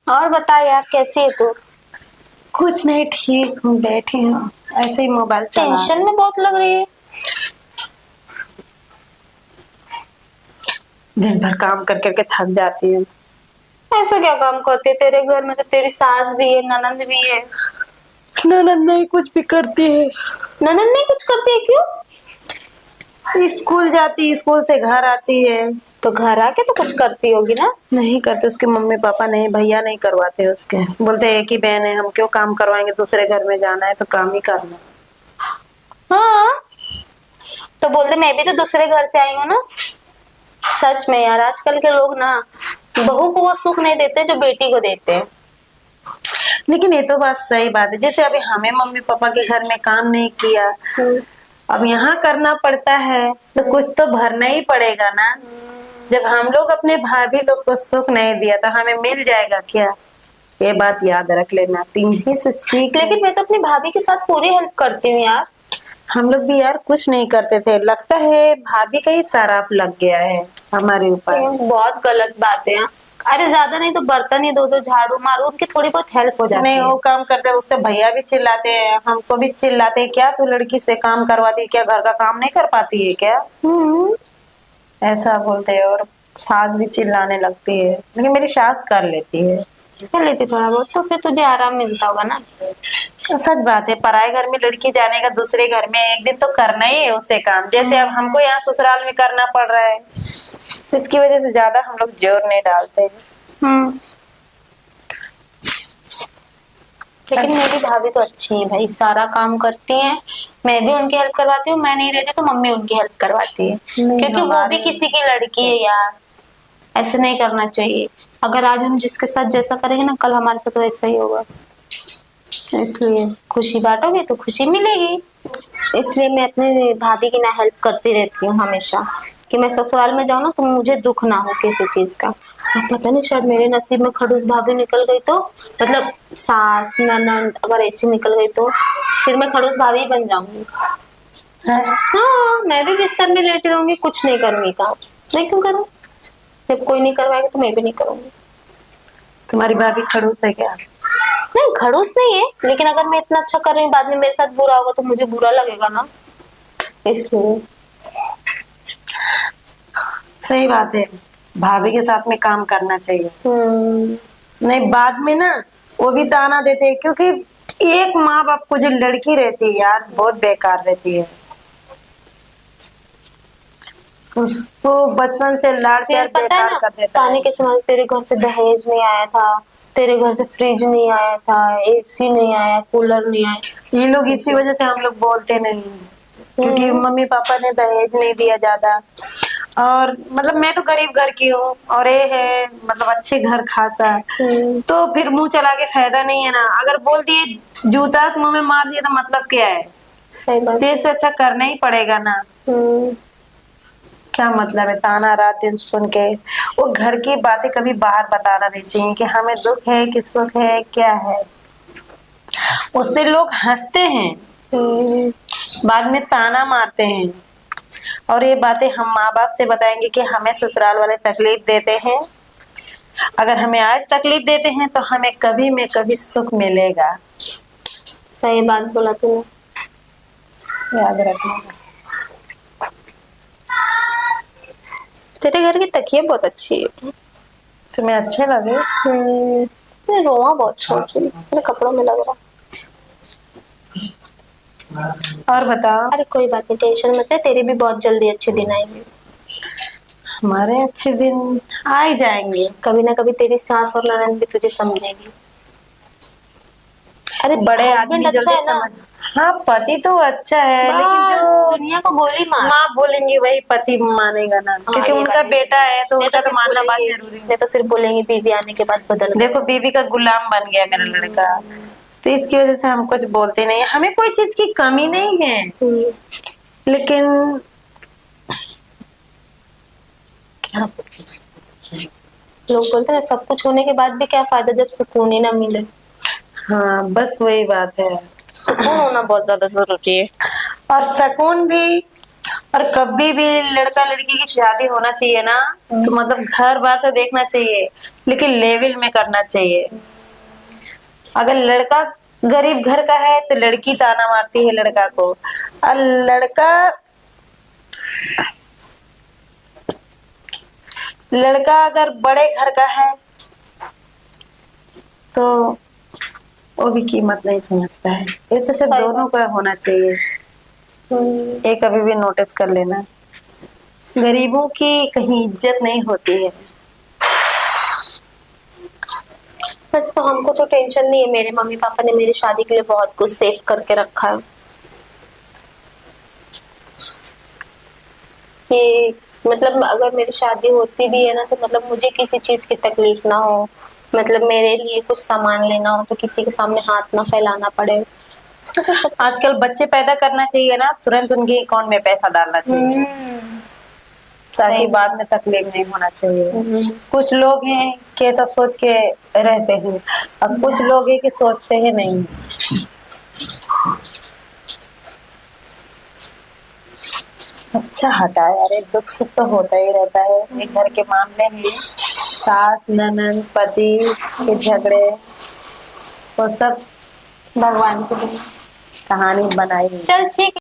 और बता यार, कैसी है तू? कुछ नहीं, ठीक हूँ, बैठी हूँ ऐसे ही मोबाइल चला रही टेंशन में बहुत लग रही है। दिन भर काम कर करके थक जाती हूँ। ऐसा क्या काम करती है? तेरे घर में तो तेरी सास भी है, ननंद भी है। ननद नहीं कुछ भी करती है। ननंद नहीं कुछ करती है? क्यों? स्कूल जाती, स्कूल से घर आती है। तो घर आके तो कुछ करती होगी ना। नहीं करते, उसके मम्मी पापा नहीं, भैया नहीं करवाते उसके। बोलते एक ही बहन है, हम क्यों काम करवाएंगे, दूसरे घर में जाना है तो काम ही करना। हाँ, तो बोलते मैं भी तो दूसरे घर से आई हूँ ना। सच में यार, आजकल के लोग ना बहू को वो सुख नहीं देते जो बेटी को देते हैं। लेकिन ये तो बात सही बात है, जैसे अभी हमें मम्मी पापा के घर में काम नहीं किया, अब यहाँ करना पड़ता है तो कुछ तो भरना ही पड़ेगा ना। जब हम लोग अपने भाभी लोग को सुख नहीं दिया तो हमें मिल जाएगा क्या? ये बात याद रख लेना, तीन से सीख। लेकिन मैं तो अपनी भाभी के साथ पूरी हेल्प करती हूँ यार। हम लोग भी यार कुछ नहीं करते थे, लगता है भाभी का ही सराप लग गया है हमारे ऊपर। ये बहुत गलत बात है। अरे ज्यादा नहीं तो बर्तन ही धो दो, झाड़ू मारो, उनकी थोड़ी बहुत हेल्प हो जाती नहीं, है। वो काम करते हैं, उसके भैया भी चिल्लाते हैं, हमको भी चिल्लाते हैं, क्या तू लड़की से काम करवाती है क्या, घर का काम नहीं कर पाती है क्या, ऐसा बोलते हैं। और सास भी चिल्लाने लगती है, लेकिन मेरी सास कर लेती है। कर लेती थोड़ा बहुत तो फिर तुझे आराम मिलता होगा ना। सच बात है, पराए घर में लड़की जाने का दूसरे घर में एक दिन तो करना ही है उसे काम, जैसे अब हमको यहाँ ससुराल में करना पड़ रहा है, इसकी वजह से ज्यादा हम लोग जोर नहीं डालते हैं। लेकिन मेरी भाभी तो अच्छी है भाई, सारा काम करती है। मैं भी उनकी हेल्प करवाती हूँ, मैं नहीं रहती तो मम्मी उनकी हेल्प करवाती है, क्योंकि वो भी किसी की लड़की है यार। ऐसे नहीं करना चाहिए। अगर आज हम जिसके साथ जैसा करेंगे ना, कल हमारे साथ वैसा ही होगा। इसलिए खुशी बांटोगे तो खुशी मिलेगी। इसलिए मैं अपने भाभी की ना हेल्प करती रहती हूँ हमेशा, कि मैं ससुराल में जाऊँ ना तो मुझे दुख ना हो किसी चीज का। अब पता नहीं, शायद मेरे नसीब में खड़ूस भाभी निकल गई तो, मतलब सास ननद अगर ऐसी निकल गई तो फिर मैं खड़ूस भाभी बन जाऊंगी। हाँ, मैं भी बिस्तर में लेटी रहूंगी, कुछ नहीं करूंगी काम। मैं क्यों करूँ? जब कोई नहीं करवाएगा तो मैं भी नहीं करूंगी। तुम्हारी भाभी खड़ूस है क्या? नहीं, खड़ूस नहीं है, लेकिन अगर मैं इतना अच्छा कर रही हूँ बाद में मेरे साथ बुरा होगा तो मुझे बुरा लगेगा ना, इसलिए। सही बात है, भाभी के साथ में काम करना चाहिए। नहीं, बाद में ना वो भी ताना देते हैं, क्योंकि एक माँ बाप को जो लड़की रहती है यार बहुत बेकार रहती है, उसको बचपन से लाड़ प्यार पता है बेकार ना, कर देता ताने है। के समय तेरे घर से दहेज नहीं आया था, तेरे घर से फ्रिज नहीं आया था, एसी नहीं आया, कूलर नहीं आया। ये लोग इसी वजह से हम लोग बोलते नहीं, क्योंकि मम्मी पापा ने दहेज नहीं दिया ज्यादा। और मतलब मैं तो गरीब घर की हूँ और ये है मतलब अच्छे घर खासा, तो फिर मुंह चला के फायदा नहीं है ना। अगर बोल दिए जूता से मुंह में मार दिया तो मतलब क्या है? सही बात है। इससे अच्छा करना ही पड़ेगा ना। क्या मतलब है ताना रात दिन सुन के? वो घर की बातें कभी बाहर बताना नहीं चाहिए कि हमें दुख है कि सुख है क्या है। उससे लोग हंसते हैं, बाद में ताना मारते हैं। और ये बातें हम माँ बाप से बताएंगे कि हमें ससुराल वाले तकलीफ देते हैं, अगर हमें आज तकलीफ देते हैं तो हमें कभी में कभी सुख मिलेगा। सही बात बोला तूने। याद रखना। तेरे घर की तकिया बहुत अच्छी है। तुम्हें अच्छे लगे? मेरे रोआ बहुत छोटी मेरे कपड़ों में लग रहा। और बताओ। अरे कोई बात नहीं, टेंशन मत ले, तेरे भी बहुत जल्दी अच्छे दिन आएंगे। हमारे अच्छे दिन आ ही जाएंगे। कभी ना कभी तेरी सास और ननद भी तुझे समझेगी। अरे बड़े हस्बैंड आदमी अच्छा जल्दी है ना। समझ। हाँ, पति तो अच्छा है, लेकिन जो दुनिया को गोली मार। माँ बोलेंगे वही पति मानेगा ना, क्योंकि उनका बेटा है तो उनका तो मानना बात जरूरी है। नहीं तो फिर बोलेंगे बीवी आने के बाद बदल गया। देखो बीवी का गुलाम बन गया मेरा लड़का, तो इसकी वजह से हम कुछ बोलते नहीं। हमें कोई चीज की कमी नहीं है, लेकिन क्या लोग बोलते हैं सब कुछ होने के बाद भी क्या फायदा जब सुकून ही ना मिले। हाँ, बस वही बात है। सुकून होना बहुत ज्यादा जरूरी है। और सुकून भी और कभी भी लड़का लड़की की शादी होना चाहिए ना, तो मतलब घर बार तो देखना चाहिए, लेकिन लेवल में करना चाहिए। अगर लड़का गरीब घर का है तो लड़की ताना मारती है लड़का को, और लड़का अगर बड़े घर का है तो वो भी कीमत नहीं समझता है। ऐसे से सही दोनों का होना चाहिए। ये कभी भी नोटिस कर लेना, गरीबों की कहीं इज्जत नहीं होती है। बस तो हमको तो टेंशन नहीं है, मेरे मम्मी पापा ने मेरी शादी के लिए बहुत कुछ सेव करके रखा है कि मतलब अगर मेरी शादी होती भी है ना तो मतलब मुझे किसी चीज की तकलीफ ना हो, मतलब मेरे लिए कुछ सामान लेना हो तो किसी के सामने हाथ ना फैलाना पड़े। इसका तो सब आजकल बच्चे पैदा करना चाहिए ना, तुरंत उनके अकाउंट में पैसा डालना चाहिए, ताकि सही बाद में तकलीफ नहीं होना चाहिए। कुछ लोग हैं कि ऐसा सोच के रहते हैं, और कुछ लोग हैं कि सोचते ही नहीं। अच्छा हटा यार, एक दुख सुख तो होता ही रहता है। एक घर के मामले हैं, सास ननद पति के झगड़े, वो सब भगवान को भी। कहानी बनाई है। चल ठीक है।